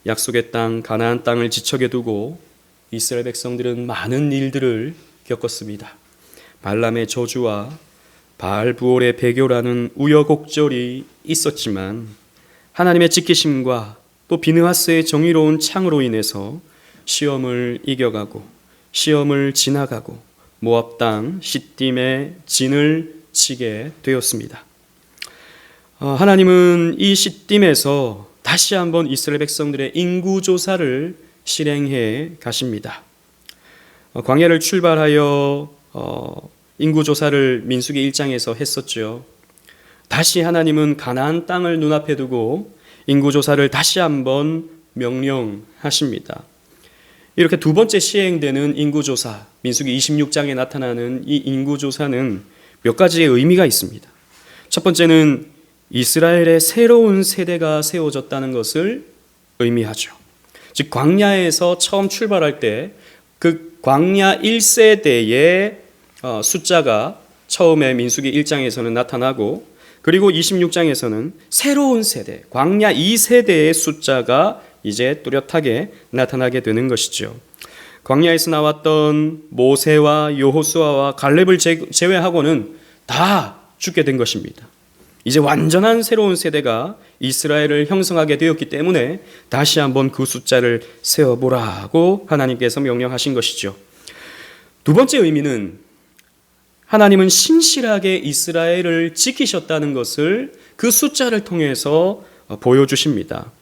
약속의 땅 가나안 땅을 지척에 두고 이스라엘 백성들은 많은 일들을 겪었습니다. 발람의 저주와 바알 부올의 배교라는 우여곡절이 있었지만 하나님의 지키심과 또 비느하스의 정의로운 창으로 인해서 시험을 이겨가고 시험을 지나가고 모압 땅 시딤의 진을 치게 되었습니다. 하나님은 이 시딤에서 다시 한번 이스라엘 백성들의 인구조사를 실행해 가십니다. 광야를 출발하여 인구조사를 민수기 1장에서 했었죠. 다시 하나님은 가나안 땅을 눈앞에 두고 인구조사를 다시 한번 명령하십니다. 이렇게 두 번째 시행되는 인구조사, 민수기 26장에 나타나는 이 인구조사는 몇 가지의 의미가 있습니다. 첫 번째는 이스라엘의 새로운 세대가 세워졌다는 것을 의미하죠. 즉 광야에서 처음 출발할 때 그 광야 1세대의 숫자가 처음에 민수기 1장에서는 나타나고 그리고 26장에서는 새로운 세대, 광야 2세대의 숫자가 이제 뚜렷하게 나타나게 되는 것이죠. 광야에서 나왔던 모세와 여호수아와 갈렙을 제외하고는 다 죽게 된 것입니다. 이제 완전한 새로운 세대가 이스라엘을 형성하게 되었기 때문에 다시 한번 그 숫자를 세어보라고 하나님께서 명령하신 것이죠. 두 번째 의미는 하나님은 신실하게 이스라엘을 지키셨다는 것을 그 숫자를 통해서 보여주십니다.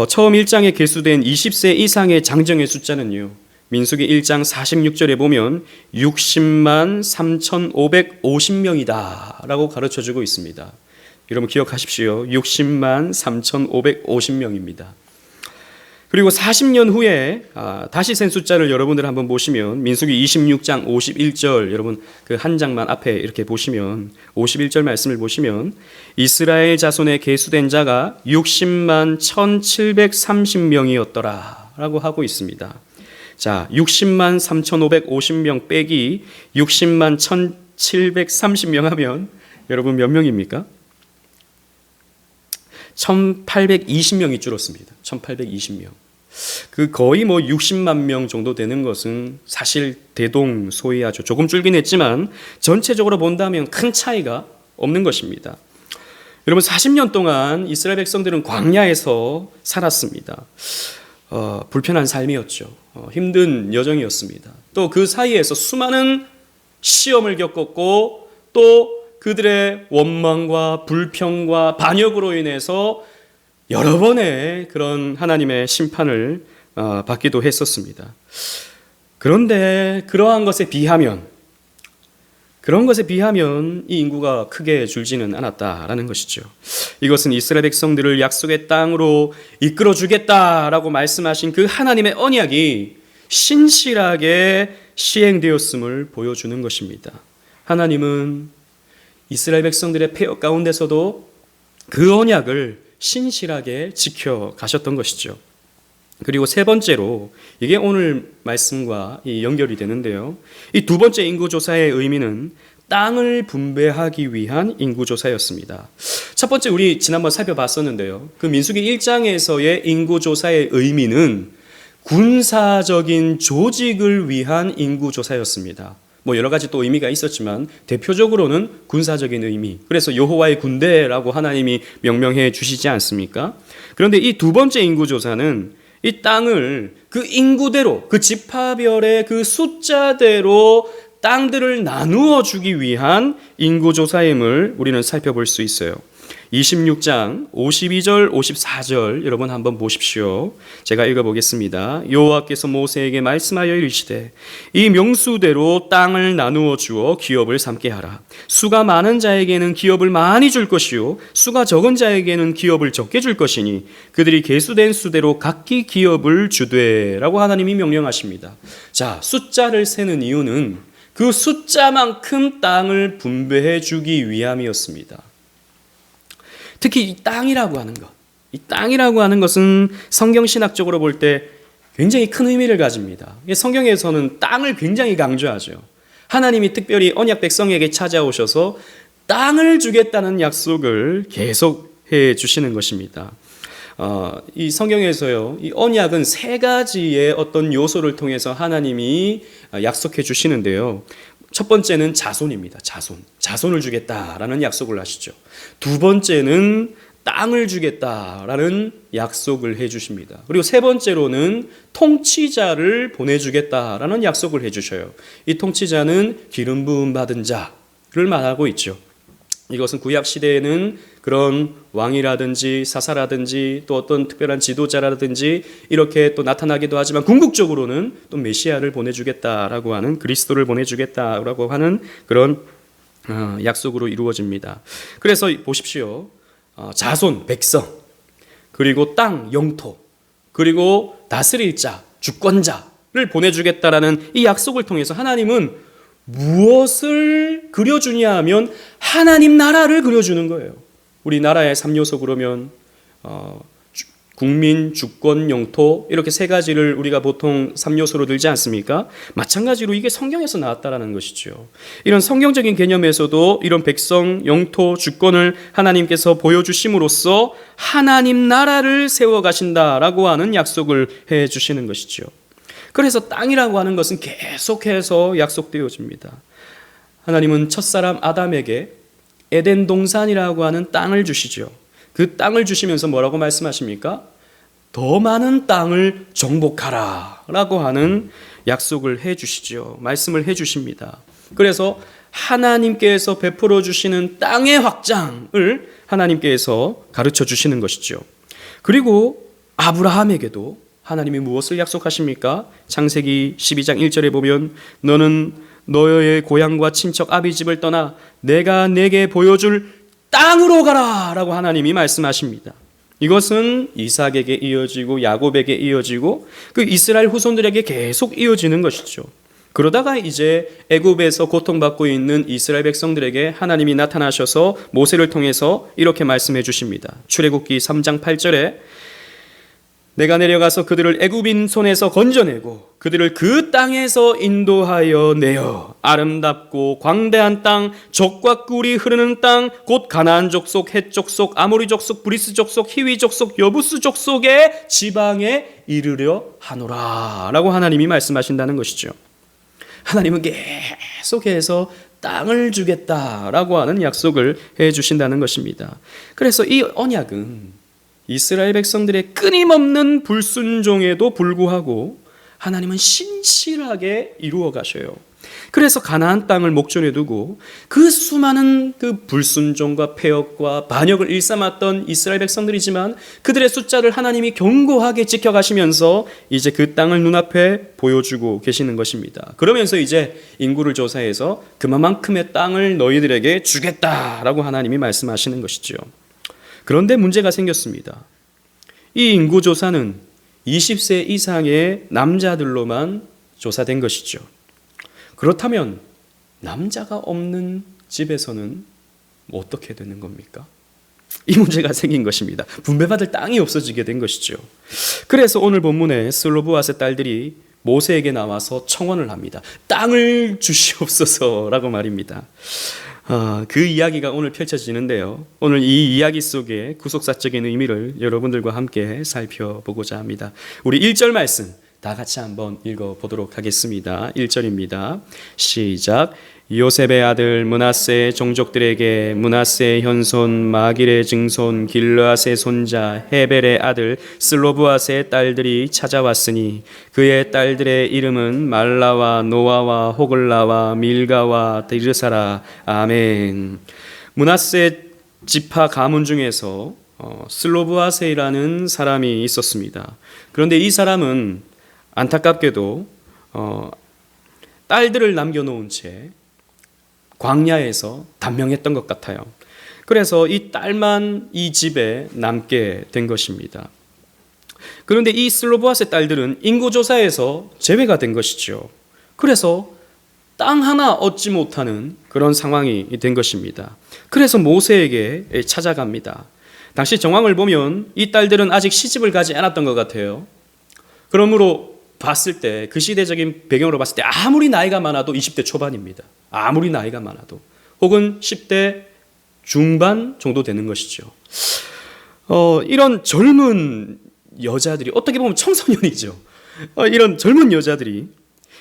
처음 1장에 계수된 20세 이상의 장정의 숫자는요, 민수기 1장 46절에 보면 60만 3,550명이다 라고 가르쳐주고 있습니다. 여러분 기억하십시오. 60만 3,550명입니다. 그리고 40년 후에 다시 센 숫자를 여러분들 한번 보시면 민수기 26장 51절, 여러분 그 한 장만 앞에 이렇게 보시면 51절 말씀을 보시면 이스라엘 자손에 계수된 자가 60만 1,730명이었더라 라고 하고 있습니다. 자, 60만 3,550명 빼기 60만 1,730명 하면 여러분 몇 명입니까? 1,820명이 줄었습니다. 1,820명. 그 거의 60만 명 정도 되는 것은 사실 대동소이하죠. 조금 줄긴 했지만 전체적으로 본다면 큰 차이가 없는 것입니다. 여러분 40년 동안 이스라엘 백성들은 광야에서 살았습니다. 불편한 삶이었죠. 힘든 여정이었습니다. 또 그 사이에서 수많은 시험을 겪었고 또 그들의 원망과 불평과 반역으로 인해서 여러 번의 그런 하나님의 심판을 받기도 했었습니다. 그런데 그런 것에 비하면 이 인구가 크게 줄지는 않았다라는 것이죠. 이것은 이스라엘 백성들을 약속의 땅으로 이끌어 주겠다라고 말씀하신 그 하나님의 언약이 신실하게 시행되었음을 보여주는 것입니다. 하나님은 이스라엘 백성들의 폐역 가운데서도 그 언약을 신실하게 지켜가셨던 것이죠. 그리고 세 번째로 이게 오늘 말씀과 연결이 되는데요. 이 두 번째 인구조사의 의미는 땅을 분배하기 위한 인구조사였습니다. 첫 번째 우리 지난번 살펴봤었는데요. 그 민수기 1장에서의 인구조사의 의미는 군사적인 조직을 위한 인구조사였습니다. 여러 가지 또 의미가 있었지만 대표적으로는 군사적인 의미. 그래서 여호와의 군대라고 하나님이 명명해 주시지 않습니까? 그런데 이 두 번째 인구조사는 이 땅을 그 인구대로, 그 지파별의 그 숫자대로 땅들을 나누어 주기 위한 인구조사임을 우리는 살펴볼 수 있어요. 26장 52절 54절 여러분 한번 보십시오. 제가 읽어보겠습니다. 여호와께서 모세에게 말씀하여 이르시되 이 명수대로 땅을 나누어 주어 기업을 삼게 하라. 수가 많은 자에게는 기업을 많이 줄 것이요 수가 적은 자에게는 기업을 적게 줄 것이니 그들이 계수된 수대로 각기 기업을 주되 라고 하나님이 명령하십니다. 자, 숫자를 세는 이유는 그 숫자만큼 땅을 분배해 주기 위함이었습니다. 특히 이 땅이라고 하는 것, 이 땅이라고 하는 것은 성경신학적으로 볼 때 굉장히 큰 의미를 가집니다. 성경에서는 땅을 굉장히 강조하죠. 하나님이 특별히 언약 백성에게 찾아오셔서 땅을 주겠다는 약속을 계속해 주시는 것입니다. 이 성경에서요, 이 언약은 세 가지의 어떤 요소를 통해서 하나님이 약속해 주시는데요. 첫 번째는 자손입니다. 자손을 주겠다라는 약속을 하시죠. 두 번째는 땅을 주겠다라는 약속을 해 주십니다. 그리고 세 번째로는 통치자를 보내주겠다라는 약속을 해 주셔요. 이 통치자는 기름 부음 받은 자를 말하고 있죠. 이것은 구약 시대에는 그런 왕이라든지 사사라든지 또 어떤 특별한 지도자라든지 이렇게 또 나타나기도 하지만 궁극적으로는 또 메시아를 보내주겠다라고 하는, 그리스도를 보내주겠다라고 하는 그런 약속으로 이루어집니다. 그래서 보십시오. 자손, 백성, 그리고 땅, 영토, 그리고 다스릴 자, 주권자를 보내주겠다라는 이 약속을 통해서 하나님은 무엇을 그려주냐 하면 하나님 나라를 그려주는 거예요. 우리나라의 3요소 그러면 국민, 주권, 영토 이렇게 세 가지를 우리가 보통 3요소로 들지 않습니까? 마찬가지로 이게 성경에서 나왔다라는 것이죠. 이런 성경적인 개념에서도 이런 백성, 영토, 주권을 하나님께서 보여주심으로써 하나님 나라를 세워가신다라고 하는 약속을 해주시는 것이죠. 그래서 땅이라고 하는 것은 계속해서 약속되어집니다. 하나님은 첫사람 아담에게 에덴 동산이라고 하는 땅을 주시죠. 그 땅을 주시면서 뭐라고 말씀하십니까? 더 많은 땅을 정복하라 라고 하는 약속을 해 주시죠. 말씀을 해 주십니다. 그래서 하나님께서 베풀어 주시는 땅의 확장을 하나님께서 가르쳐 주시는 것이죠. 그리고 아브라함에게도 하나님이 무엇을 약속하십니까? 창세기 12장 1절에 보면 너는 너의 고향과 친척 아비 집을 떠나 내가 내게 보여줄 땅으로 가라 라고 하나님이 말씀하십니다. 이것은 이삭에게 이어지고 야곱에게 이어지고 그 이스라엘 후손들에게 계속 이어지는 것이죠. 그러다가 이제 애굽에서 고통받고 있는 이스라엘 백성들에게 하나님이 나타나셔서 모세를 통해서 이렇게 말씀해 주십니다. 출애굽기 3장 8절에 내가 내려가서 그들을 애굽인 손에서 건져내고 그들을 그 땅에서 인도하여 내어 아름답고 광대한 땅, 젖과 꿀이 흐르는 땅, 곧 가나안 족속, 헷 족속, 아모리 족속, 브리스 족속, 히위 족속, 여부스 족속의 지방에 이르려 하노라 라고 하나님이 말씀하신다는 것이죠. 하나님은 계속해서 땅을 주겠다라고 하는 약속을 해주신다는 것입니다. 그래서 이 언약은 이스라엘 백성들의 끊임없는 불순종에도 불구하고 하나님은 신실하게 이루어 가셔요. 그래서 가나안 땅을 목전에 두고 그 수많은 그 불순종과 패역과 반역을 일삼았던 이스라엘 백성들이지만 그들의 숫자를 하나님이 견고하게 지켜가시면서 이제 그 땅을 눈앞에 보여주고 계시는 것입니다. 그러면서 이제 인구를 조사해서 그만큼의 땅을 너희들에게 주겠다라고 하나님이 말씀하시는 것이죠. 그런데 문제가 생겼습니다. 이 인구조사는 20세 이상의 남자들로만 조사된 것이죠. 그렇다면 남자가 없는 집에서는 어떻게 되는 겁니까? 이 문제가 생긴 것입니다. 분배받을 땅이 없어지게 된 것이죠. 그래서 오늘 본문에 슬로브앗의 딸들이 모세에게 나와서 청원을 합니다. 땅을 주시옵소서라고 말입니다. 그 이야기가 오늘 펼쳐지는데요. 오늘 이 이야기 속에 구속사적인 의미를 여러분들과 함께 살펴보고자 합니다. 우리 1절 말씀 다 같이 한번 읽어보도록 하겠습니다. 1절입니다. 시작. 요셉의 아들 므낫세의 종족들에게 므낫세의 현손 마길의 증손 길르앗의 손자 헤벨의 아들 슬로브앗의 딸들이 찾아왔으니 그의 딸들의 이름은 말라와 노아와 호글라와 밀가와 디르사라. 아멘. 므낫세 지파 가문 중에서 슬로브앗이라는 사람이 있었습니다. 그런데 이 사람은 안타깝게도 딸들을 남겨놓은 채 광야에서 단명했던 것 같아요. 그래서 이 딸만 이 집에 남게 된 것입니다. 그런데 이 슬로브앗의 딸들은 인구조사에서 제외가 된 것이죠. 그래서 땅 하나 얻지 못하는 그런 상황이 된 것입니다. 그래서 모세에게 찾아갑니다. 당시 정황을 보면 이 딸들은 아직 시집을 가지 않았던 것 같아요. 그러므로 봤을 때 그 시대적인 배경으로 봤을 때 아무리 나이가 많아도 20대 초반입니다. 아무리 나이가 많아도 혹은 10대 중반 정도 되는 것이죠. 이런 젊은 여자들이 어떻게 보면 청소년이죠. 이런 젊은 여자들이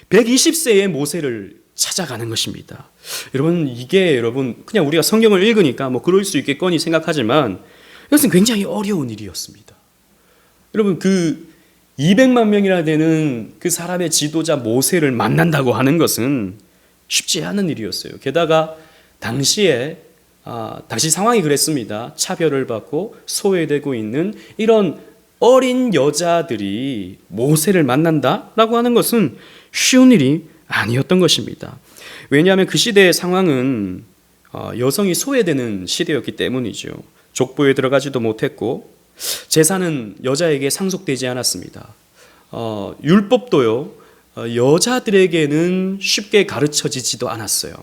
120세의 모세를 찾아가는 것입니다. 여러분, 이게 그냥 우리가 성경을 읽으니까 뭐 그럴 수 있겠거니 생각하지만 이것은 굉장히 어려운 일이었습니다. 여러분, 그 200만 명이나 되는 그 사람의 지도자 모세를 만난다고 하는 것은 쉽지 않은 일이었어요. 게다가 당시 상황이 그랬습니다. 차별을 받고 소외되고 있는 이런 어린 여자들이 모세를 만난다라고 하는 것은 쉬운 일이 아니었던 것입니다. 왜냐하면 그 시대의 상황은 여성이 소외되는 시대였기 때문이죠. 족보에 들어가지도 못했고 제사는 여자에게 상속되지 않았습니다. 율법도요, 여자들에게는 쉽게 가르쳐지지도 않았어요.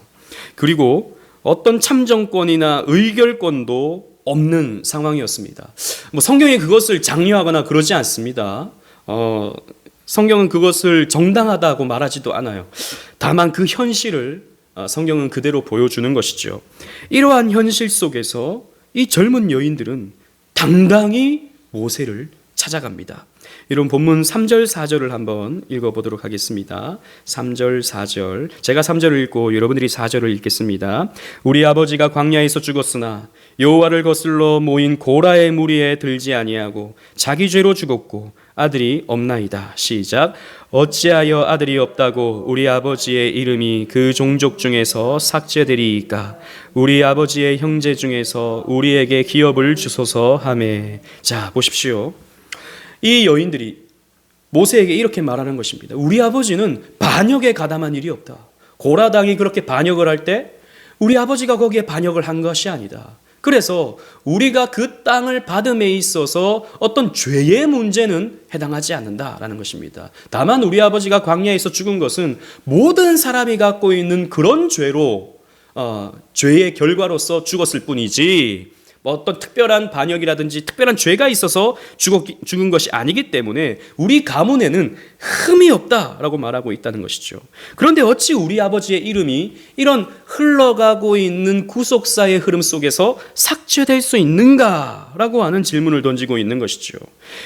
그리고 어떤 참정권이나 의결권도 없는 상황이었습니다. 뭐 성경이 그것을 장려하거나 그러지 않습니다. 성경은 그것을 정당하다고 말하지도 않아요. 다만 그 현실을 성경은 그대로 보여주는 것이죠. 이러한 현실 속에서 이 젊은 여인들은 당당히 모세를 찾아갑니다. 이런 본문 3절 4절을 한번 읽어보도록 하겠습니다. 3절 4절, 제가 3절을 읽고 여러분들이 4절을 읽겠습니다. 우리 아버지가 광야에서 죽었으나 여호와를 거슬러 모인 고라의 무리에 들지 아니하고 자기 죄로 죽었고 아들이 없나이다. 시작. 어찌하여 아들이 없다고 우리 아버지의 이름이 그 종족 중에서 삭제되리이까? 우리 아버지의 형제 중에서 우리에게 기업을 주소서 하매. 자, 보십시오. 이 여인들이 모세에게 이렇게 말하는 것입니다. 우리 아버지는 반역에 가담한 일이 없다. 고라당이 그렇게 반역을 할 때 우리 아버지가 거기에 반역을 한 것이 아니다. 그래서 우리가 그 땅을 받음에 있어서 어떤 죄의 문제는 해당하지 않는다라는 것입니다. 다만 우리 아버지가 광야에서 죽은 것은 모든 사람이 갖고 있는 그런 죄로 죄의 결과로서 죽었을 뿐이지 어떤 특별한 반역이라든지 특별한 죄가 있어서 죽은 것이 아니기 때문에 우리 가문에는 흠이 없다라고 말하고 있다는 것이죠. 그런데 어찌 우리 아버지의 이름이 이런 흘러가고 있는 구속사의 흐름 속에서 삭제될 수 있는가라고 하는 질문을 던지고 있는 것이죠.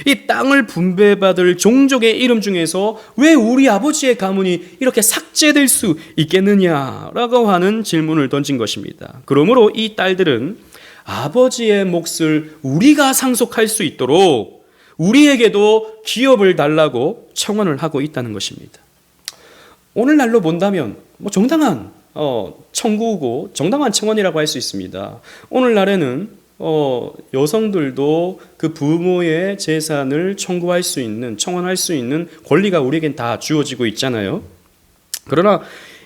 이 땅을 분배받을 종족의 이름 중에서 왜 우리 아버지의 가문이 이렇게 삭제될 수 있겠느냐라고 하는 질문을 던진 것입니다. 그러므로 이 딸들은 아버지의 몫을 우리가 상속할 수 있도록 우리에게도 기업을 달라고 청원을 하고 있다는 것입니다. 오늘날로 본다면 정당한 청구고 정당한 청원이라고 할 수 있습니다. 오늘날에는 여성들도 그 부모의 재산을 청구할 수 있는, 청원할 수 있는 권리가 우리에겐 다 주어지고 있잖아요. 그러나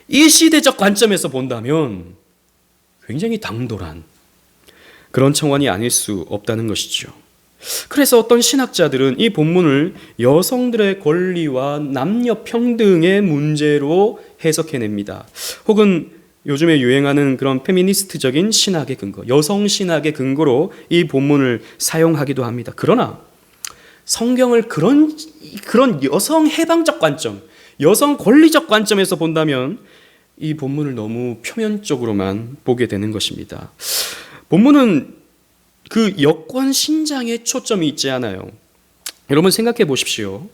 이 시대적 관점에서 본다면 굉장히 당돌한 그런 청원이 아닐 수 없다는 것이죠. 그래서 어떤 신학자들은 이 본문을 여성들의 권리와 남녀 평등의 문제로 해석해냅니다. 혹은 요즘에 유행하는 그런 페미니스트적인 신학의 근거, 여성 신학의 근거로 이 본문을 사용하기도 합니다. 그러나 성경을 그런 여성 해방적 관점, 여성 권리적 관점에서 본다면 이 본문을 너무 표면적으로만 보게 되는 것입니다. 본문은 그 여권 신장에 초점이 있지 않아요. 여러분 생각해 보십시오.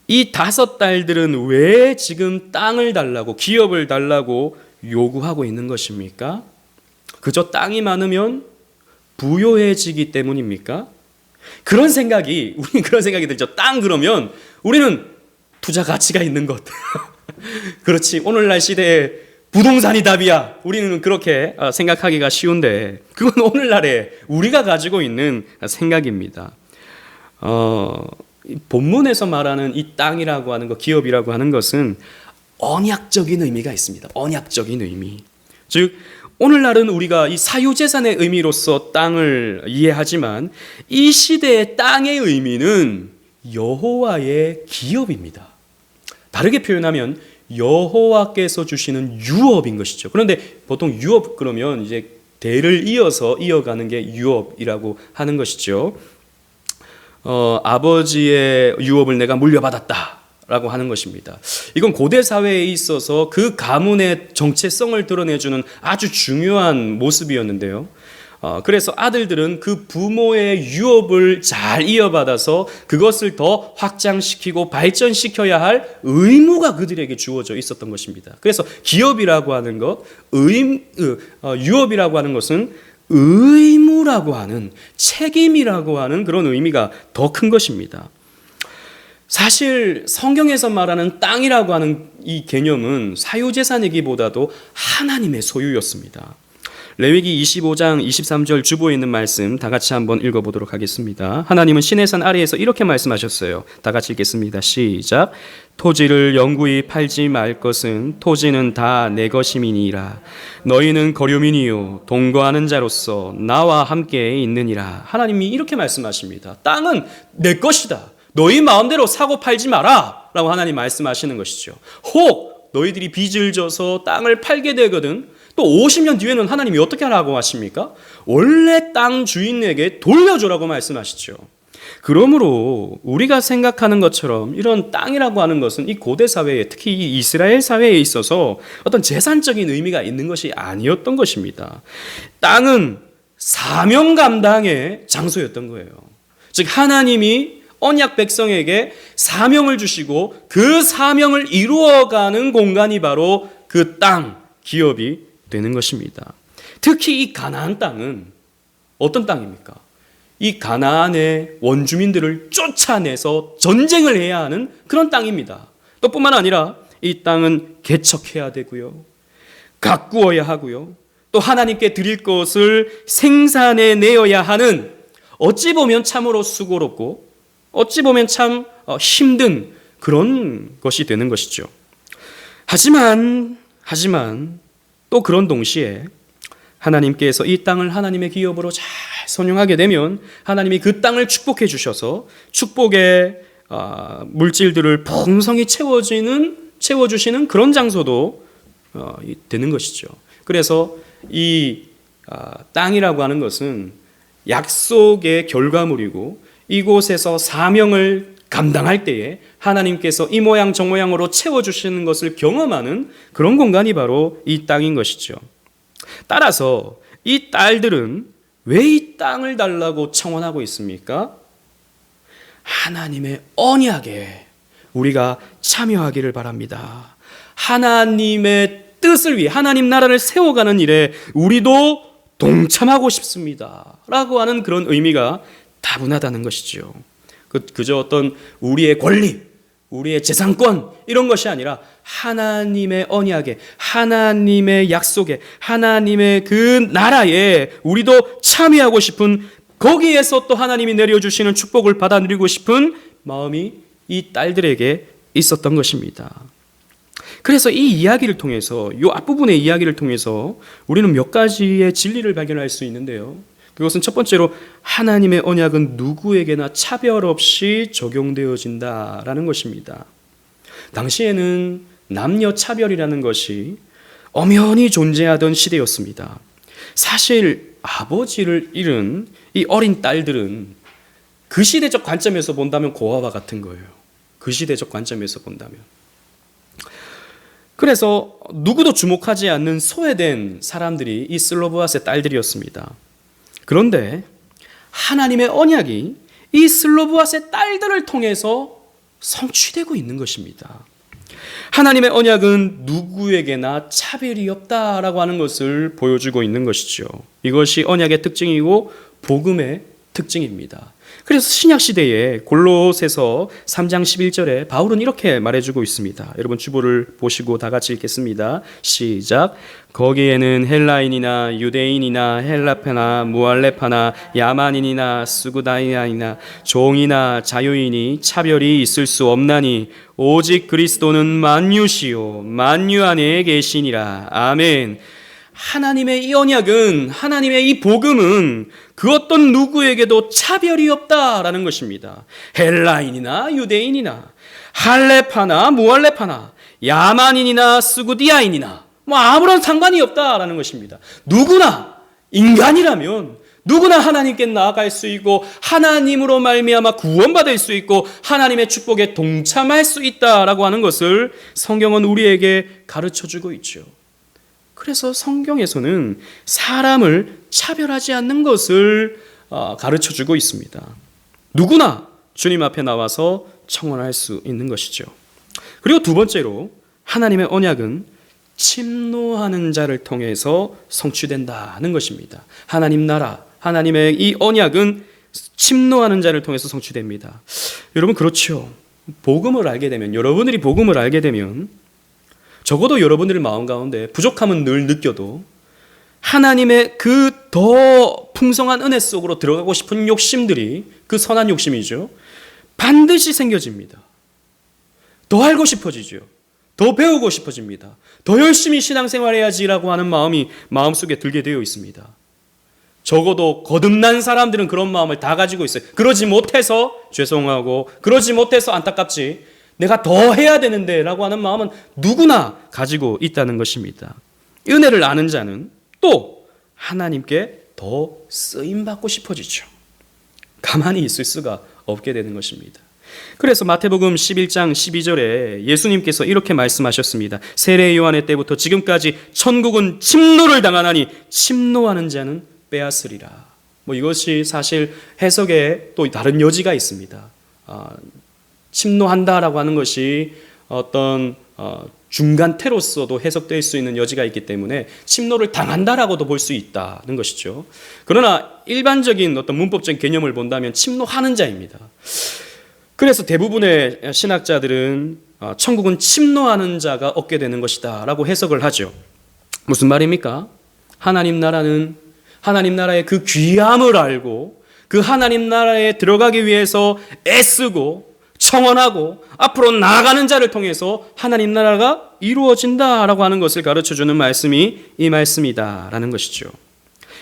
이 5 딸들은 왜 지금 땅을 달라고, 기업을 달라고 요구하고 있는 것입니까? 그저 땅이 많으면 부요해지기 때문입니까? 우리는 그런 생각이 들죠. 땅 그러면 우리는 투자 가치가 있는 것. 그렇지, 오늘날 시대에 부동산이 답이야. 우리는 그렇게 생각하기가 쉬운데 그건 오늘날에 우리가 가지고 있는 생각입니다. 본문에서 말하는 이 땅이라고 하는 것, 기업이라고 하는 것은 언약적인 의미가 있습니다. 언약적인 의미. 즉 오늘날은 우리가 이 사유재산의 의미로서 땅을 이해하지만 이 시대의 땅의 의미는 여호와의 기업입니다. 다르게 표현하면 여호와께서 주시는 유업인 것이죠. 그런데 보통 유업 그러면 이제 대를 이어서 이어가는 게 유업이라고 하는 것이죠. 아버지의 유업을 내가 물려받았다라고 하는 것입니다. 이건 고대 사회에 있어서 그 가문의 정체성을 드러내주는 아주 중요한 모습이었는데요. 그래서 아들들은 그 부모의 유업을 잘 이어받아서 그것을 더 확장시키고 발전시켜야 할 의무가 그들에게 주어져 있었던 것입니다. 그래서 기업이라고 하는 것, 유업이라고 하는 것은 의무라고 하는, 책임이라고 하는 그런 의미가 더 큰 것입니다. 사실 성경에서 말하는 땅이라고 하는 이 개념은 사유재산이기보다도 하나님의 소유였습니다. 레위기 25장 23절 주보에 있는 말씀 다 같이 한번 읽어보도록 하겠습니다. 하나님은 시내산 아래에서 이렇게 말씀하셨어요. 다 같이 읽겠습니다. 시작. 토지를 영구히 팔지 말 것은 토지는 다 내 것임이니라. 너희는 거류민이요 동거하는 자로서 나와 함께 있느니라. 하나님이 이렇게 말씀하십니다. 땅은 내 것이다. 너희 마음대로 사고 팔지 마라 라고 하나님 말씀하시는 것이죠. 혹 너희들이 빚을 져서 땅을 팔게 되거든 또 50년 뒤에는 하나님이 어떻게 하라고 하십니까? 원래 땅 주인에게 돌려주라고 말씀하시죠. 그러므로 우리가 생각하는 것처럼 이런 땅이라고 하는 것은 이 고대 사회에, 특히 이 이스라엘 사회에 있어서 어떤 재산적인 의미가 있는 것이 아니었던 것입니다. 땅은 사명 감당의 장소였던 거예요. 즉 하나님이 언약 백성에게 사명을 주시고 그 사명을 이루어가는 공간이 바로 그 땅, 기업이 되는 것입니다. 특히 이 가나안 땅은 어떤 땅입니까? 이 가나안의 원주민들을 쫓아내서 전쟁을 해야 하는 그런 땅입니다. 또 뿐만 아니라 이 땅은 개척해야 되고요. 가꾸어야 하고요. 또 하나님께 드릴 것을 생산해 내어야 하는, 어찌 보면 참으로 수고롭고 어찌 보면 참 힘든 그런 것이 되는 것이죠. 하지만 또 그런 동시에 하나님께서 이 땅을 하나님의 기업으로 잘 선용하게 되면 하나님이 그 땅을 축복해 주셔서 축복의 물질들을 풍성히 채워주시는 그런 장소도 되는 것이죠. 그래서 이 땅이라고 하는 것은 약속의 결과물이고 이곳에서 사명을 감당할 때에 하나님께서 이 모양 저 모양으로 채워주시는 것을 경험하는 그런 공간이 바로 이 땅인 것이죠. 따라서 이 딸들은 왜 이 땅을 달라고 청원하고 있습니까? 하나님의 언약에 우리가 참여하기를 바랍니다. 하나님의 뜻을 위해 하나님 나라를 세워가는 일에 우리도 동참하고 싶습니다 라고 하는 그런 의미가 다분하다는 것이죠. 그저 어떤 우리의 권리, 우리의 재산권 이런 것이 아니라 하나님의 언약에, 하나님의 약속에, 하나님의 그 나라에 우리도 참여하고 싶은, 거기에서 또 하나님이 내려주시는 축복을 받아 누리고 싶은 마음이 이 딸들에게 있었던 것입니다. 그래서 이 이야기를 통해서, 이 앞부분의 이야기를 통해서 우리는 몇 가지의 진리를 발견할 수 있는데요. 그것은 첫 번째로 하나님의 언약은 누구에게나 차별 없이 적용되어진다라는 것입니다. 당시에는 남녀 차별이라는 것이 엄연히 존재하던 시대였습니다. 사실 아버지를 잃은 이 어린 딸들은 그 시대적 관점에서 본다면 고아와 같은 거예요. 그 시대적 관점에서 본다면. 그래서 누구도 주목하지 않는 소외된 사람들이 이 슬로보앗의 딸들이었습니다. 그런데 하나님의 언약이 이 슬로보앗의 딸들을 통해서 성취되고 있는 것입니다. 하나님의 언약은 누구에게나 차별이 없다라고 하는 것을 보여주고 있는 것이죠. 이것이 언약의 특징이고 복음의 특징입니다. 그래서 신약시대에 골로새서 3장 11절에 바울은 이렇게 말해주고 있습니다. 여러분 주보를 보시고 다 같이 읽겠습니다. 시작. 거기에는 헬라인이나 유대인이나 헬라파나 무알레파나 야만인이나 스구다이아이나 종이나 자유인이 차별이 있을 수 없나니 오직 그리스도는 만유시요 만유 안에 계시니라. 아멘. 하나님의 이 언약은, 하나님의 이 복음은 그 어떤 누구에게도 차별이 없다라는 것입니다. 헬라인이나 유대인이나 할레파나 무할레파나 야만인이나 스구디아인이나 아무런 상관이 없다라는 것입니다. 누구나 인간이라면 누구나 하나님께 나아갈 수 있고 하나님으로 말미암아 구원받을 수 있고 하나님의 축복에 동참할 수 있다라고 하는 것을 성경은 우리에게 가르쳐주고 있죠. 그래서 성경에서는 사람을 차별하지 않는 것을 가르쳐주고 있습니다. 누구나 주님 앞에 나와서 청혼할 수 있는 것이죠. 그리고 두 번째로 하나님의 언약은 침노하는 자를 통해서 성취된다는 것입니다. 하나님 나라, 하나님의 이 언약은 침노하는 자를 통해서 성취됩니다. 여러분 그렇죠. 복음을 알게 되면, 여러분들이 복음을 알게 되면 적어도 여러분들의 마음 가운데 부족함은 늘 느껴도 하나님의 그 더 풍성한 은혜 속으로 들어가고 싶은 욕심들이, 그 선한 욕심이죠, 반드시 생겨집니다. 더 알고 싶어지죠. 더 배우고 싶어집니다. 더 열심히 신앙생활해야지라고 하는 마음이 마음속에 들게 되어 있습니다. 적어도 거듭난 사람들은 그런 마음을 다 가지고 있어요. 그러지 못해서 죄송하고, 그러지 못해서 안타깝지, 내가 더 해야 되는데 라고 하는 마음은 누구나 가지고 있다는 것입니다. 은혜를 아는 자는 또 하나님께 더 쓰임받고 싶어지죠. 가만히 있을 수가 없게 되는 것입니다. 그래서 마태복음 11장 12절에 예수님께서 이렇게 말씀하셨습니다. 세례 요한의 때부터 지금까지 천국은 침노를 당하나니 침노하는 자는 빼앗으리라. 이것이 사실 해석에 또 다른 여지가 있습니다. 침노한다라고 하는 것이 어떤 중간태로서도 해석될 수 있는 여지가 있기 때문에 침노를 당한다라고도 볼 수 있다는 것이죠. 그러나 일반적인 어떤 문법적인 개념을 본다면 침노하는 자입니다. 그래서 대부분의 신학자들은 천국은 침노하는 자가 얻게 되는 것이다 라고 해석을 하죠. 무슨 말입니까? 하나님 나라는, 하나님 나라의 그 귀함을 알고 그 하나님 나라에 들어가기 위해서 애쓰고 청원하고 앞으로 나아가는 자를 통해서 하나님 나라가 이루어진다라고 하는 것을 가르쳐주는 말씀이 이 말씀이다라는 것이죠.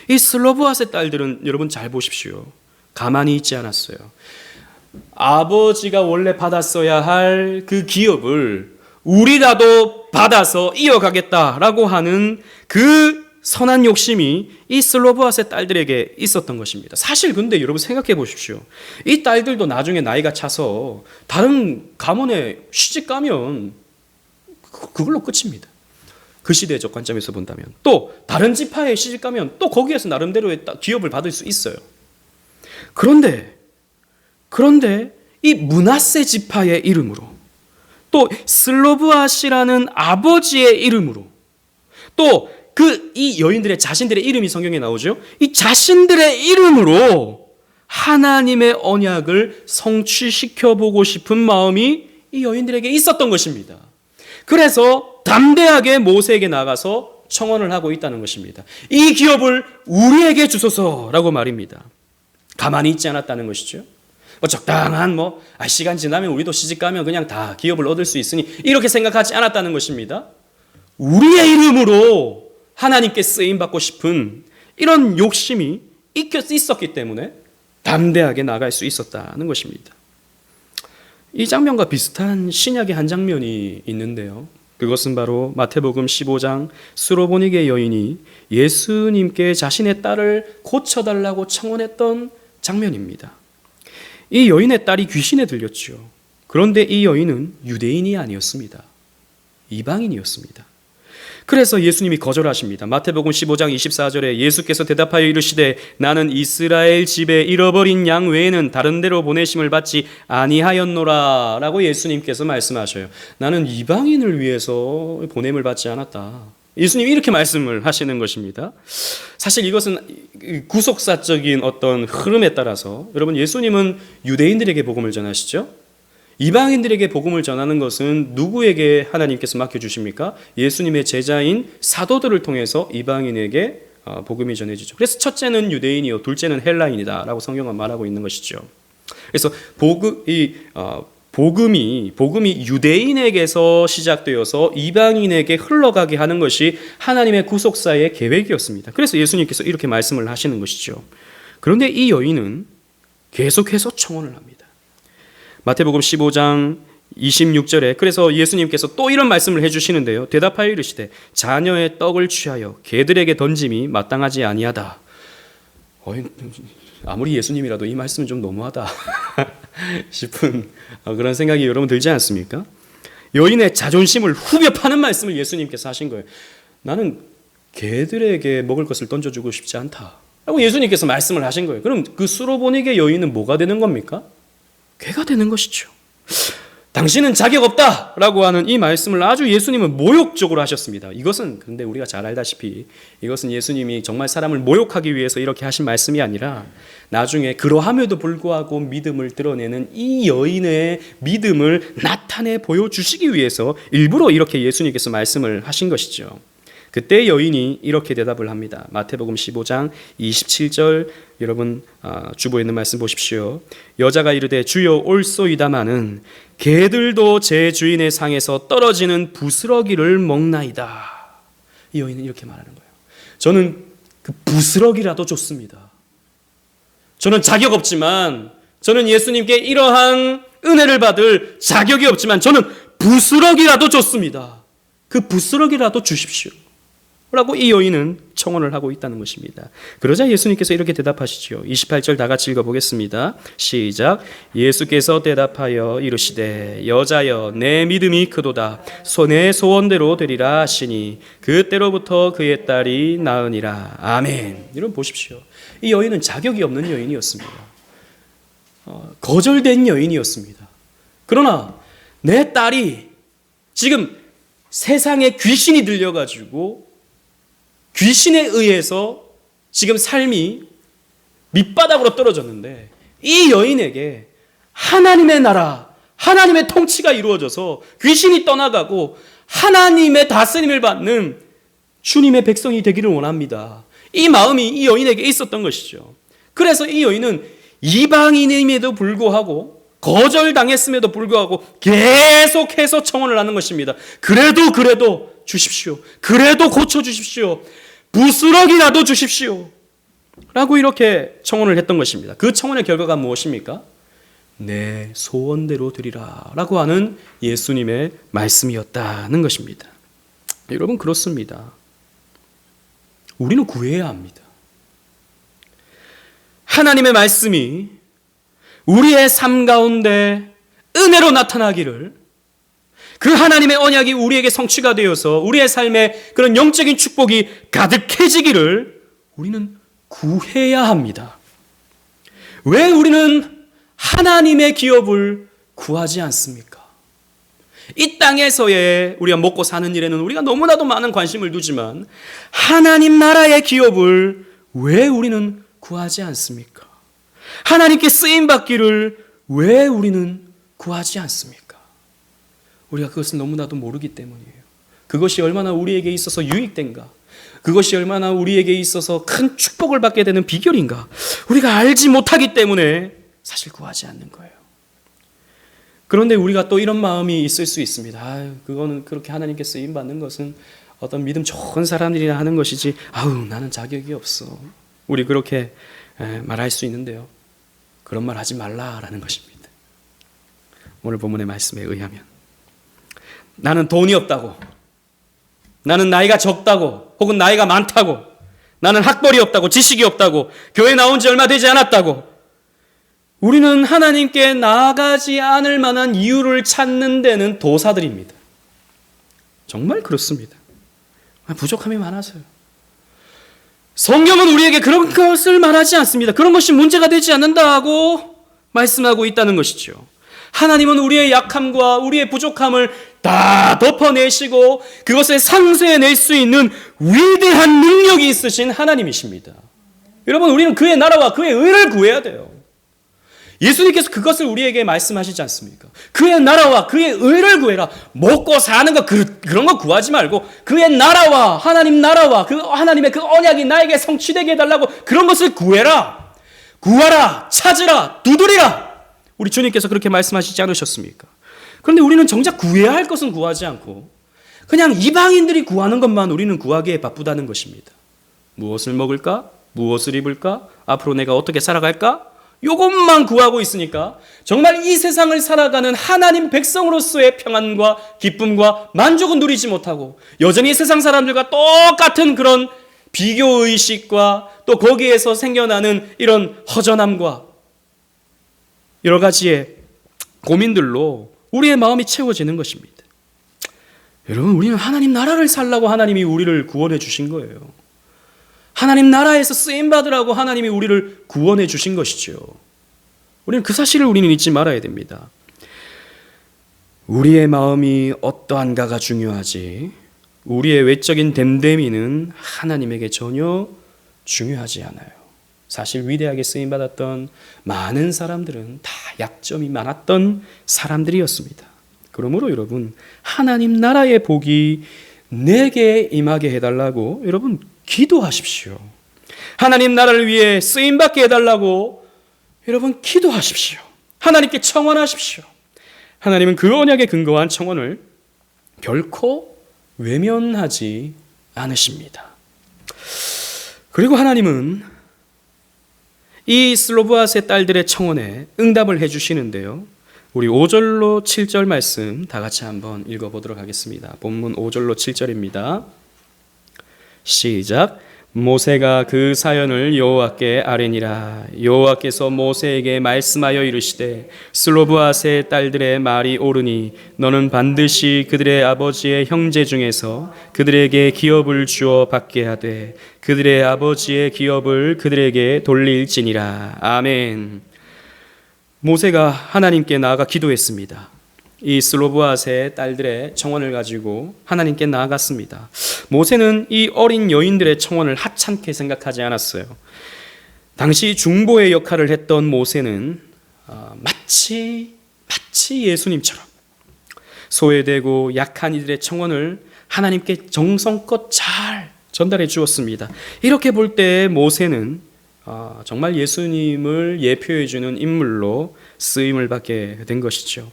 이 슬로브앗의 딸들은 여러분 잘 보십시오. 가만히 있지 않았어요. 아버지가 원래 받았어야 할 그 기업을 우리라도 받아서 이어가겠다라고 하는 그 선한 욕심이 이 슬로브앗의 딸들에게 있었던 것입니다. 사실 근데 여러분 생각해 보십시오. 이 딸들도 나중에 나이가 차서 다른 가문에 시집 가면 그걸로 끝입니다. 그 시대적 관점에서 본다면. 또 다른 지파에 시집 가면 또 거기에서 나름대로의 기업을 받을 수 있어요. 그런데 이 므낫세 지파의 이름으로, 또 슬로브앗이라는 아버지의 이름으로, 또 이 여인들의 자신들의 이름이 성경에 나오죠. 이 자신들의 이름으로 하나님의 언약을 성취시켜 보고 싶은 마음이 이 여인들에게 있었던 것입니다. 그래서 담대하게 모세에게 나가서 청원을 하고 있다는 것입니다. 이 기업을 우리에게 주소서라고 말입니다. 가만히 있지 않았다는 것이죠. 적당한 시간 지나면 우리도 시집 가면 그냥 다 기업을 얻을 수 있으니 이렇게 생각하지 않았다는 것입니다. 우리의 이름으로 하나님께 쓰임받고 싶은 이런 욕심이 있었기 때문에 담대하게 나갈 수 있었다는 것입니다. 이 장면과 비슷한 신약의 한 장면이 있는데요. 그것은 바로 마태복음 15장 수로보니게 여인이 예수님께 자신의 딸을 고쳐달라고 청원했던 장면입니다. 이 여인의 딸이 귀신에 들렸죠. 그런데 이 여인은 유대인이 아니었습니다. 이방인이었습니다. 그래서 예수님이 거절하십니다. 마태복음 15장 24절에 예수께서 대답하여 이르시되 나는 이스라엘 집에 잃어버린 양 외에는 다른 데로 보내심을 받지 아니하였노라 라고 예수님께서 말씀하셔요. 나는 이방인을 위해서 보냄을 받지 않았다. 예수님이 이렇게 말씀을 하시는 것입니다. 사실 이것은 구속사적인 어떤 흐름에 따라서, 여러분 예수님은 유대인들에게 복음을 전하시죠. 이방인들에게 복음을 전하는 것은 누구에게 하나님께서 맡겨주십니까? 예수님의 제자인 사도들을 통해서 이방인에게 복음이 전해지죠. 그래서 첫째는 유대인이요 둘째는 헬라인이다 라고 성경은 말하고 있는 것이죠. 그래서 복음이 유대인에게서 시작되어서 이방인에게 흘러가게 하는 것이 하나님의 구속사의 계획이었습니다. 그래서 예수님께서 이렇게 말씀을 하시는 것이죠. 그런데 이 여인은 계속해서 청원을 합니다. 마태복음 15장 26절에 그래서 예수님께서 또 이런 말씀을 해주시는데요. 대답하여 이르시되 자녀의 떡을 취하여 개들에게 던짐이 마땅하지 아니하다. 아무리 예수님이라도 이 말씀은 좀 너무하다 싶은 그런 생각이 여러분 들지 않습니까? 여인의 자존심을 후벼 파는 말씀을 예수님께서 하신 거예요. 나는 개들에게 먹을 것을 던져주고 싶지 않다라고 예수님께서 말씀을 하신 거예요. 그럼 그 수로보니게 여인은 뭐가 되는 겁니까? 개가 되는 것이죠. 당신은 자격 없다라고 하는 이 말씀을 아주 예수님은 모욕적으로 하셨습니다. 이것은 근데 우리가 잘 알다시피 이것은 예수님이 정말 사람을 모욕하기 위해서 이렇게 하신 말씀이 아니라 나중에 그러함에도 불구하고 믿음을 드러내는 이 여인의 믿음을 나타내 보여주시기 위해서 일부러 이렇게 예수님께서 말씀을 하신 것이죠. 그때 여인이 이렇게 대답을 합니다. 마태복음 15장 27절 여러분 주보에 있는 말씀 보십시오. 여자가 이르되 주여 올소이다마는 개들도 제 주인의 상에서 떨어지는 부스러기를 먹나이다. 이 여인은 이렇게 말하는 거예요. 저는 그 부스러기라도 좋습니다. 저는 자격 없지만 저는 예수님께 이러한 은혜를 받을 자격이 없지만 저는 부스러기라도 좋습니다. 그 부스러기라도 주십시오 라고 이 여인은 청혼을 하고 있다는 것입니다. 그러자 예수님께서 이렇게 대답하시죠. 28절 다 같이 읽어보겠습니다. 시작. 예수께서 대답하여 이르시되 여자여 내 믿음이 크도다. 내 소원대로 되리라 하시니 그때로부터 그의 딸이 나으니라. 아멘. 여러분 보십시오. 이 여인은 자격이 없는 여인이었습니다. 거절된 여인이었습니다. 그러나 내 딸이 지금 세상에 귀신이 들려가지고 귀신에 의해서 지금 삶이 밑바닥으로 떨어졌는데 이 여인에게 하나님의 나라, 하나님의 통치가 이루어져서 귀신이 떠나가고 하나님의 다스림을 받는 주님의 백성이 되기를 원합니다. 이 마음이 이 여인에게 있었던 것이죠. 그래서 이 여인은 이방인임에도 불구하고 거절당했음에도 불구하고 계속해서 청혼을 하는 것입니다. 그래도 주십시오. 그래도 고쳐주십시오. 부스러기라도 주십시오 라고 이렇게 청혼을 했던 것입니다. 그 청혼의 결과가 무엇입니까? 내 소원대로 드리라 라고 하는 예수님의 말씀이었다는 것입니다. 여러분 그렇습니다. 우리는 구해야 합니다. 하나님의 말씀이 우리의 삶 가운데 은혜로 나타나기를, 그 하나님의 언약이 우리에게 성취가 되어서 우리의 삶에 그런 영적인 축복이 가득해지기를 우리는 구해야 합니다. 왜 우리는 하나님의 기업을 구하지 않습니까? 이 땅에서의 우리가 먹고 사는 일에는 우리가 너무나도 많은 관심을 두지만 하나님 나라의 기업을 왜 우리는 구하지 않습니까? 하나님께 쓰임받기를 왜 우리는 구하지 않습니까? 우리가 그것을 너무나도 모르기 때문이에요. 그것이 얼마나 우리에게 있어서 유익된가, 그것이 얼마나 우리에게 있어서 큰 축복을 받게 되는 비결인가 우리가 알지 못하기 때문에 사실 구하지 않는 거예요. 그런데 우리가 또 이런 마음이 있을 수 있습니다. 그거는 그렇게 하나님께 쓰임받는 것은 어떤 믿음 좋은 사람들이나 하는 것이지 나는 자격이 없어. 우리 그렇게 말할 수 있는데요, 그런 말 하지 말라라는 것입니다. 오늘 본문의 말씀에 의하면 나는 돈이 없다고, 나는 나이가 적다고, 혹은 나이가 많다고, 나는 학벌이 없다고, 지식이 없다고, 교회 나온 지 얼마 되지 않았다고, 우리는 하나님께 나아가지 않을 만한 이유를 찾는 데는 도사들입니다. 정말 그렇습니다. 부족함이 많아서요. 성경은 우리에게 그런 것을 말하지 않습니다. 그런 것이 문제가 되지 않는다고 말씀하고 있다는 것이죠. 하나님은 우리의 약함과 우리의 부족함을 다 덮어내시고 그것을 상쇄해낼 수 있는 위대한 능력이 있으신 하나님이십니다. 여러분, 우리는 그의 나라와 그의 의를 구해야 돼요. 예수님께서 그것을 우리에게 말씀하시지 않습니까? 그의 나라와 그의 의를 구해라. 먹고 사는 거 그런 거 구하지 말고 그의 나라와 하나님 나라와 그 하나님의 그 언약이 나에게 성취되게 해달라고 그런 것을 구해라. 구하라, 찾으라, 두드리라. 우리 주님께서 그렇게 말씀하시지 않으셨습니까? 그런데 우리는 정작 구해야 할 것은 구하지 않고 그냥 이방인들이 구하는 것만 우리는 구하기에 바쁘다는 것입니다. 무엇을 먹을까? 무엇을 입을까? 앞으로 내가 어떻게 살아갈까? 이것만 구하고 있으니까 정말 이 세상을 살아가는 하나님 백성으로서의 평안과 기쁨과 만족은 누리지 못하고 여전히 세상 사람들과 똑같은 그런 비교의식과 또 거기에서 생겨나는 이런 허전함과 여러 가지의 고민들로 우리의 마음이 채워지는 것입니다. 여러분, 우리는 하나님 나라를 살라고 하나님이 우리를 구원해 주신 거예요. 하나님 나라에서 쓰임 받으라고 하나님이 우리를 구원해 주신 것이죠. 우리는 그 사실을 우리는 잊지 말아야 됩니다. 우리의 마음이 어떠한가가 중요하지, 우리의 외적인 됨됨이는 하나님에게 전혀 중요하지 않아요. 사실 위대하게 쓰임받았던 많은 사람들은 다 약점이 많았던 사람들이었습니다. 그러므로 여러분, 하나님 나라의 복이 내게 임하게 해달라고 여러분 기도하십시오. 하나님 나라를 위해 쓰임받게 해달라고 여러분 기도하십시오. 하나님께 청원하십시오. 하나님은 그 언약에 근거한 청원을 결코 외면하지 않으십니다. 그리고 하나님은 이 슬로브앗의 딸들의 청원에 응답을 해주시는데요. 우리 5절로 7절 말씀 다 같이 한번 읽어보도록 하겠습니다. 본문 5절로 7절입니다. 시작. 모세가 그 사연을 여호와께 아뢰니라. 여호와께서 모세에게 말씀하여 이르시되 슬로브앗의 딸들의 말이 옳으니 너는 반드시 그들의 아버지의 형제 중에서 그들에게 기업을 주어 받게 하되 그들의 아버지의 기업을 그들에게 돌릴지니라. 아멘. 모세가 하나님께 나아가 기도했습니다. 이 슬로브앗의 딸들의 청원을 가지고 하나님께 나아갔습니다. 모세는 이 어린 여인들의 청원을 하찮게 생각하지 않았어요. 당시 중보의 역할을 했던 모세는 마치 예수님처럼 소외되고 약한 이들의 청원을 하나님께 정성껏 잘 전달해 주었습니다. 이렇게 볼 때 모세는 정말 예수님을 예표해 주는 인물로 쓰임을 받게 된 것이죠.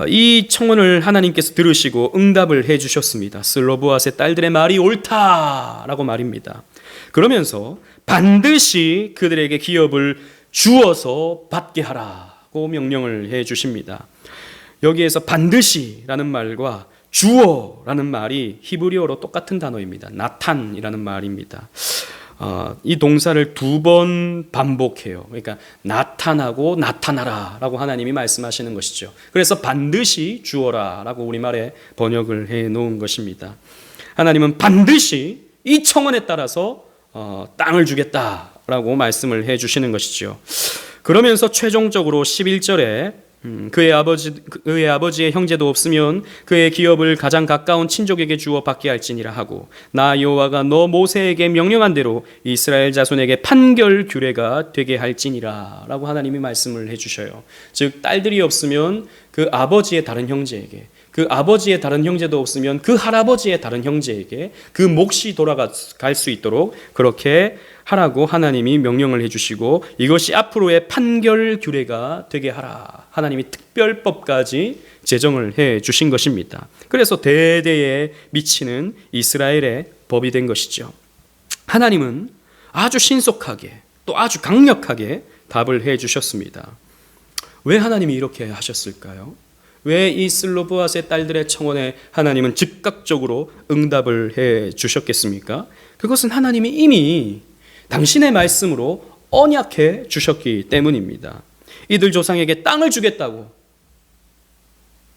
이 청원을 하나님께서 들으시고 응답을 해주셨습니다. 슬로브앗의 딸들의 말이 옳다라고 말입니다. 그러면서 반드시 그들에게 기업을 주어서 받게 하라고 명령을 해주십니다. 여기에서 반드시라는 말과 주어라는 말이 히브리어로 똑같은 단어입니다. 나탄이라는 말입니다. 이 동사를 2번 반복해요. 그러니까 나타나고 나타나라라고 하나님이 말씀하시는 것이죠. 그래서 반드시 주어라라고 우리말에 번역을 해놓은 것입니다. 하나님은 반드시 이 청원에 따라서 땅을 주겠다라고 말씀을 해주시는 것이죠. 그러면서 최종적으로 11절에 그의 아버지의 형제도 없으면 그의 기업을 가장 가까운 친족에게 주어 받게 할지니라 하고 나 여호와가 너 모세에게 명령한 대로 이스라엘 자손에게 판결 규례가 되게 할지니라 라고 하나님이 말씀을 해주셔요. 즉 딸들이 없으면 그 아버지의 다른 형제에게, 그 아버지의 다른 형제도 없으면 그 할아버지의 다른 형제에게 그 몫이 돌아갈 수 있도록 그렇게 하라고 하나님이 명령을 해주시고 이것이 앞으로의 판결 규례가 되게 하라. 하나님이 특별법까지 제정을 해주신 것입니다. 그래서 대대에 미치는 이스라엘의 법이 된 것이죠. 하나님은 아주 신속하게 또 아주 강력하게 답을 해주셨습니다. 왜 하나님이 이렇게 하셨을까요? 왜 이 슬로브앗의 딸들의 청원에 하나님은 즉각적으로 응답을 해 주셨겠습니까? 그것은 하나님이 이미 당신의 말씀으로 언약해 주셨기 때문입니다. 이들 조상에게 땅을 주겠다고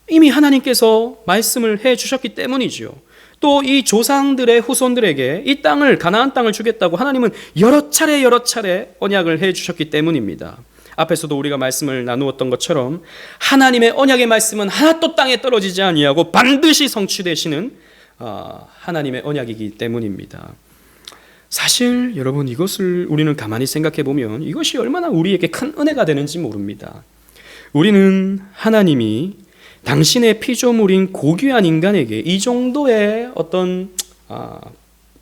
이미 하나님께서 말씀을 해 주셨기 때문이죠. 또 이 조상들의 후손들에게 이 땅을, 가나안 땅을 주겠다고 하나님은 여러 차례 언약을 해 주셨기 때문입니다. 앞에서도 우리가 말씀을 나누었던 것처럼 하나님의 언약의 말씀은 하나도 땅에 떨어지지 아니하고 반드시 성취되시는 하나님의 언약이기 때문입니다. 사실 여러분 이것을 우리는 가만히 생각해 보면 이것이 얼마나 우리에게 큰 은혜가 되는지 모릅니다. 우리는 하나님이 당신의 피조물인 고귀한 인간에게 이 정도의 어떤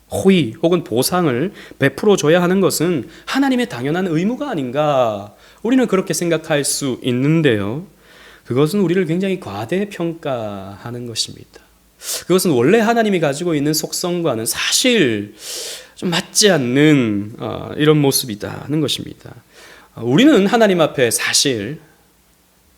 호의 혹은 보상을 베풀어 줘야 하는 것은 하나님의 당연한 의무가 아닌가, 우리는 그렇게 생각할 수 있는데요. 그것은 우리를 굉장히 과대평가하는 것입니다. 그것은 원래 하나님이 가지고 있는 속성과는 사실 좀 맞지 않는 이런 모습이다는 것입니다. 우리는 하나님 앞에 사실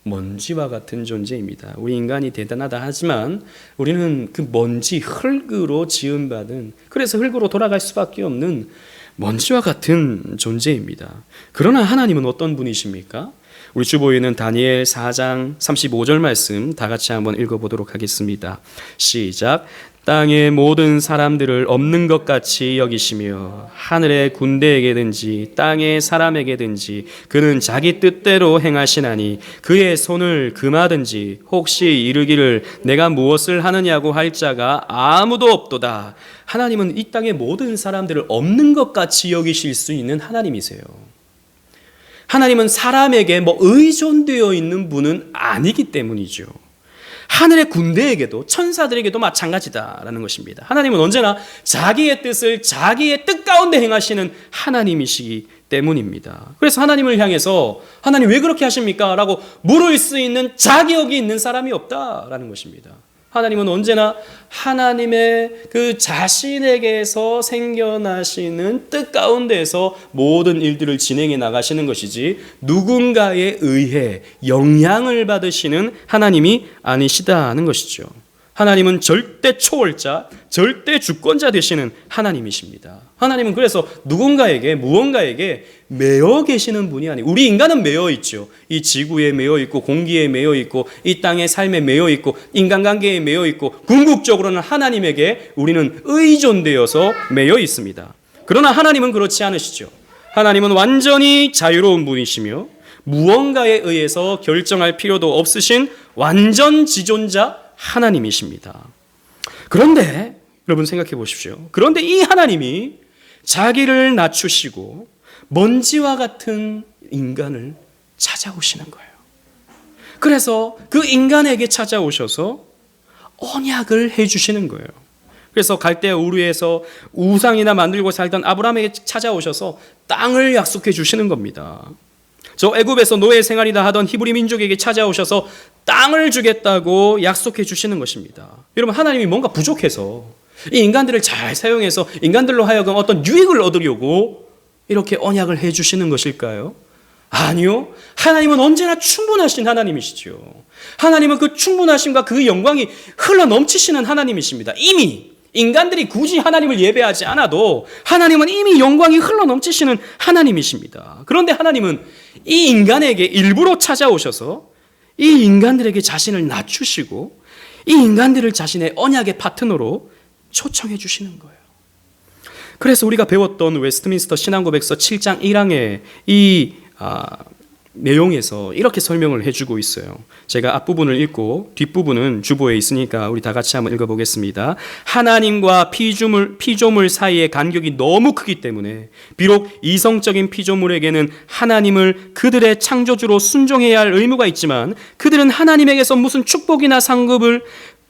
먼지와 같은 존재입니다. 우리 인간이 대단하다 하지만 우리는 그 먼지, 흙으로 지음받은, 그래서 흙으로 돌아갈 수밖에 없는 먼지와 같은 존재입니다. 그러나 하나님은 어떤 분이십니까? 우리 주보에는 다니엘 4장 35절 말씀 다 같이 한번 읽어보도록 하겠습니다. 시작. 땅의 모든 사람들을 없는 것 같이 여기시며 하늘의 군대에게든지 땅의 사람에게든지 그는 자기 뜻대로 행하시나니 그의 손을 금하든지 혹시 이르기를 내가 무엇을 하느냐고 할 자가 아무도 없도다. 하나님은 이 땅의 모든 사람들을 없는 것 같이 여기실 수 있는 하나님이세요. 하나님은 사람에게 의존되어 있는 분은 아니기 때문이죠. 하늘의 군대에게도 천사들에게도 마찬가지다라는 것입니다. 하나님은 언제나 자기의 뜻을 자기의 뜻 가운데 행하시는 하나님이시기 때문입니다. 그래서 하나님을 향해서 하나님 왜 그렇게 하십니까? 라고 물을 수 있는 자격이 있는 사람이 없다라는 것입니다. 하나님은 언제나 하나님의 그 자신에게서 생겨나시는 뜻 가운데에서 모든 일들을 진행해 나가시는 것이지 누군가에 의해 영향을 받으시는 하나님이 아니시다는 것이죠. 하나님은 절대 초월자, 절대 주권자 되시는 하나님이십니다. 하나님은 그래서 누군가에게 무언가에게 매여 계시는 분이 아니고, 우리 인간은 매여 있죠. 이 지구에 매여 있고 공기에 매여 있고 이 땅의 삶에 매여 있고 인간관계에 매여 있고 궁극적으로는 하나님에게 우리는 의존되어서 매여 있습니다. 그러나 하나님은 그렇지 않으시죠. 하나님은 완전히 자유로운 분이시며 무언가에 의해서 결정할 필요도 없으신 완전 지존자 하나님이십니다. 그런데 여러분 생각해 보십시오. 그런데 이 하나님이 자기를 낮추시고 먼지와 같은 인간을 찾아오시는 거예요. 그래서 그 인간에게 찾아오셔서 언약을 해주시는 거예요. 그래서 갈대아 우르에서 우상이나 만들고 살던 아브라함에게 찾아오셔서 땅을 약속해 주시는 겁니다. 저 애굽에서 노예 생활이다 하던 히브리 민족에게 찾아오셔서 땅을 주겠다고 약속해 주시는 것입니다. 여러분, 하나님이 뭔가 부족해서 이 인간들을 잘 사용해서 인간들로 하여금 어떤 유익을 얻으려고 이렇게 언약을 해 주시는 것일까요? 아니요. 하나님은 언제나 충분하신 하나님이시죠. 하나님은 그 충분하심과 그 영광이 흘러 넘치시는 하나님이십니다. 이미 인간들이 굳이 하나님을 예배하지 않아도 하나님은 이미 영광이 흘러 넘치시는 하나님이십니다. 그런데 하나님은 이 인간에게 일부러 찾아오셔서 이 인간들에게 자신을 낮추시고 이 인간들을 자신의 언약의 파트너로 초청해 주시는 거예요. 그래서 우리가 배웠던 웨스트민스터 신앙고백서 7장 1항의 이 내용에서 이렇게 설명을 해주고 있어요. 제가 앞부분을 읽고 뒷부분은 주보에 있으니까 우리 다 같이 한번 읽어보겠습니다. 하나님과 피조물 사이의 간격이 너무 크기 때문에 비록 이성적인 피조물에게는 하나님을 그들의 창조주로 순종해야 할 의무가 있지만 그들은 하나님에게서 무슨 축복이나 상급을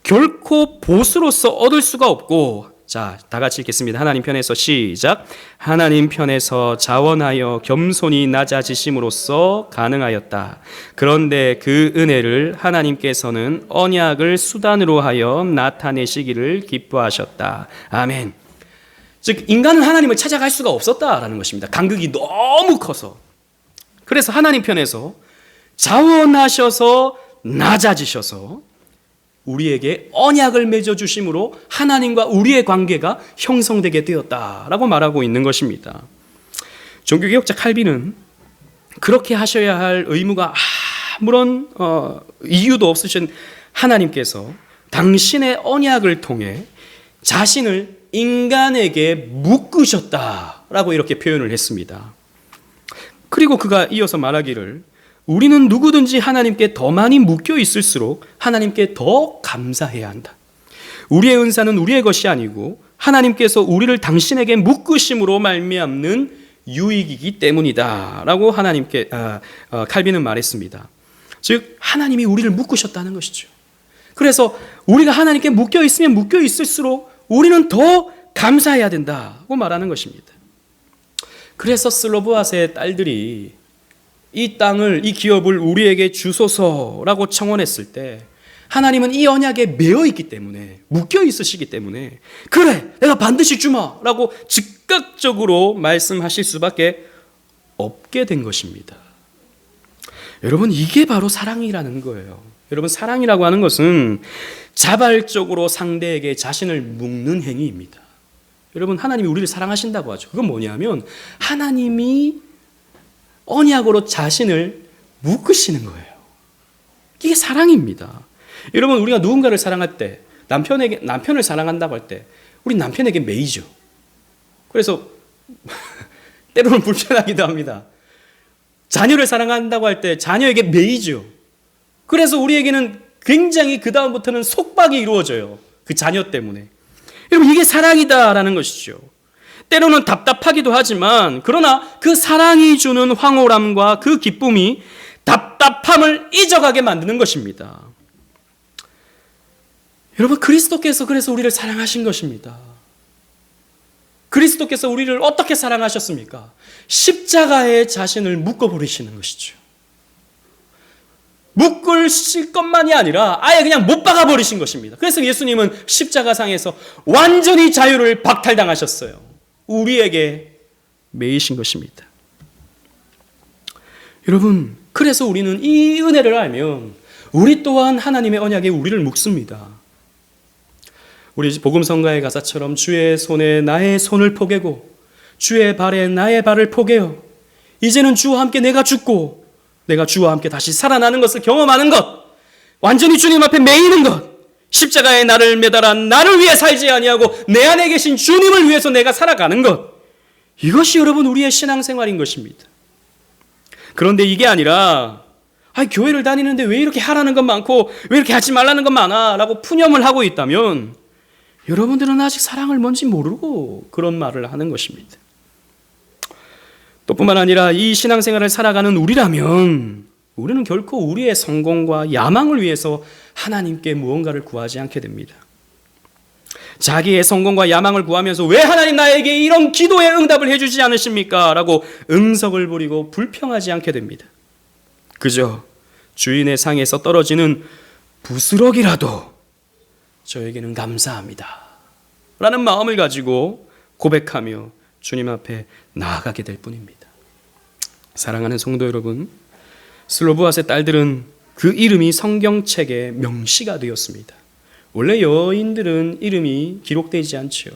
결코 보수로서 얻을 수가 없고, 자, 다 같이 읽겠습니다. 하나님 편에서 시작. 하나님 편에서 자원하여 겸손히 낮아지심으로써 가능하였다. 그런데 그 은혜를 하나님께서는 언약을 수단으로 하여 나타내시기를 기뻐하셨다. 아멘. 즉, 인간은 하나님을 찾아갈 수가 없었다라는 것입니다. 간극이 너무 커서. 그래서 하나님 편에서 자원하셔서 낮아지셔서 우리에게 언약을 맺어주심으로 하나님과 우리의 관계가 형성되게 되었다라고 말하고 있는 것입니다. 종교개혁자 칼빈은 그렇게 하셔야 할 의무가 아무런 이유도 없으신 하나님께서 당신의 언약을 통해 자신을 인간에게 묶으셨다라고 이렇게 표현을 했습니다. 그리고 그가 이어서 말하기를 우리는 누구든지 하나님께 더 많이 묶여 있을수록 하나님께 더 감사해야 한다. 우리의 은사는 우리의 것이 아니고 하나님께서 우리를 당신에게 묶으심으로 말미암는 유익이기 때문이다 라고 하나님께 칼빈은 말했습니다. 즉 하나님이 우리를 묶으셨다는 것이죠. 그래서 우리가 하나님께 묶여 있으면 묶여 있을수록 우리는 더 감사해야 된다고 말하는 것입니다. 그래서 슬로보아스의 딸들이 이 땅을, 이 기업을 우리에게 주소서라고 청원했을 때 하나님은 이 언약에 매여 있기 때문에, 묶여 있으시기 때문에 그래, 내가 반드시 주마 라고 즉각적으로 말씀하실 수밖에 없게 된 것입니다. 여러분, 이게 바로 사랑이라는 거예요. 여러분, 사랑이라고 하는 것은 자발적으로 상대에게 자신을 묶는 행위입니다. 여러분, 하나님이 우리를 사랑하신다고 하죠. 그건 뭐냐면 하나님이 언약으로 자신을 묶으시는 거예요. 이게 사랑입니다. 여러분, 우리가 누군가를 사랑할 때, 남편을 사랑한다고 할 때 우리 남편에게 매이죠. 그래서 때로는 불편하기도 합니다. 자녀를 사랑한다고 할 때 자녀에게 매이죠. 그래서 우리에게는 굉장히 그 다음부터는 속박이 이루어져요. 그 자녀 때문에. 여러분, 이게 사랑이다라는 것이죠. 때로는 답답하기도 하지만, 그러나 그 사랑이 주는 황홀함과 그 기쁨이 답답함을 잊어가게 만드는 것입니다. 여러분, 그리스도께서 그래서 우리를 사랑하신 것입니다. 그리스도께서 우리를 어떻게 사랑하셨습니까? 십자가에 자신을 묶어버리시는 것이죠. 묶으실 것만이 아니라 아예 그냥 못 박아버리신 것입니다. 그래서 예수님은 십자가상에서 완전히 자유를 박탈당하셨어요. 우리에게 매이신 것입니다. 여러분, 그래서 우리는 이 은혜를 알면 우리 또한 하나님의 언약에 우리를 묶습니다. 우리 복음성가의 가사처럼 주의 손에 나의 손을 포개고 주의 발에 나의 발을 포개어 이제는 주와 함께 내가 죽고 내가 주와 함께 다시 살아나는 것을 경험하는 것, 완전히 주님 앞에 매이는 것, 십자가에 나를 매달아 나를 위해 살지 아니하고 내 안에 계신 주님을 위해서 내가 살아가는 것, 이것이 여러분 우리의 신앙생활인 것입니다. 그런데 이게 아니라 교회를 다니는데 왜 이렇게 하라는 것 많고 왜 이렇게 하지 말라는 것 많아 라고 푸념을 하고 있다면 여러분들은 아직 사랑을 뭔지 모르고 그런 말을 하는 것입니다. 또 뿐만 아니라 이 신앙생활을 살아가는 우리라면 우리는 결코 우리의 성공과 야망을 위해서 하나님께 무언가를 구하지 않게 됩니다. 자기의 성공과 야망을 구하면서 왜 하나님 나에게 이런 기도의 응답을 해주지 않으십니까? 라고 응석을 부리고 불평하지 않게 됩니다. 그저 주인의 상에서 떨어지는 부스럭이라도 저에게는 감사합니다 라는 마음을 가지고 고백하며 주님 앞에 나아가게 될 뿐입니다. 사랑하는 성도 여러분, 슬로브앗의 딸들은 그 이름이 성경책에 명시가 되었습니다. 원래 여인들은 이름이 기록되지 않죠.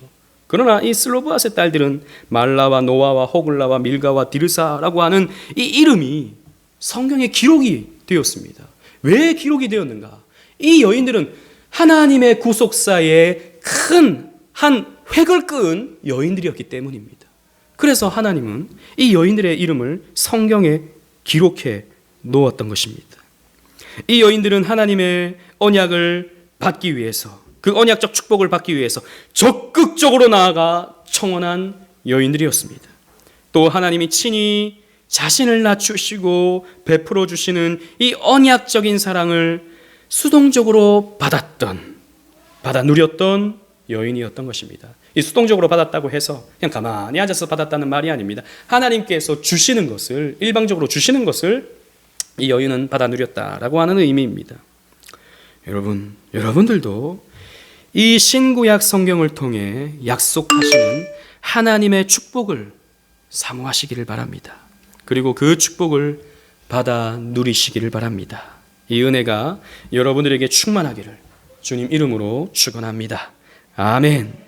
그러나 이 슬로브앗의 딸들은 말라와 노아와 호글라와 밀가와 디르사라고 하는 이 이름이 성경에 기록이 되었습니다. 왜 기록이 되었는가? 이 여인들은 하나님의 구속사에 큰 한 획을 그은 여인들이었기 때문입니다. 그래서 하나님은 이 여인들의 이름을 성경에 기록해 놓았던 것입니다. 이 여인들은 하나님의 언약을 받기 위해서, 그 언약적 축복을 받기 위해서 적극적으로 나아가 청원한 여인들이었습니다. 또 하나님이 친히 자신을 낮추시고 베풀어 주시는 이 언약적인 사랑을 수동적으로 받아 누렸던 여인이었던 것입니다. 이 수동적으로 받았다고 해서 그냥 가만히 앉아서 받았다는 말이 아닙니다. 하나님께서 주시는 것을, 일방적으로 주시는 것을 이 여인은 받아 누렸다라고 하는 의미입니다. 여러분들도 이 신구약 성경을 통해 약속하시는 하나님의 축복을 사모하시기를 바랍니다. 그리고 그 축복을 받아 누리시기를 바랍니다. 이 은혜가 여러분들에게 충만하기를 주님 이름으로 축원합니다. 아멘.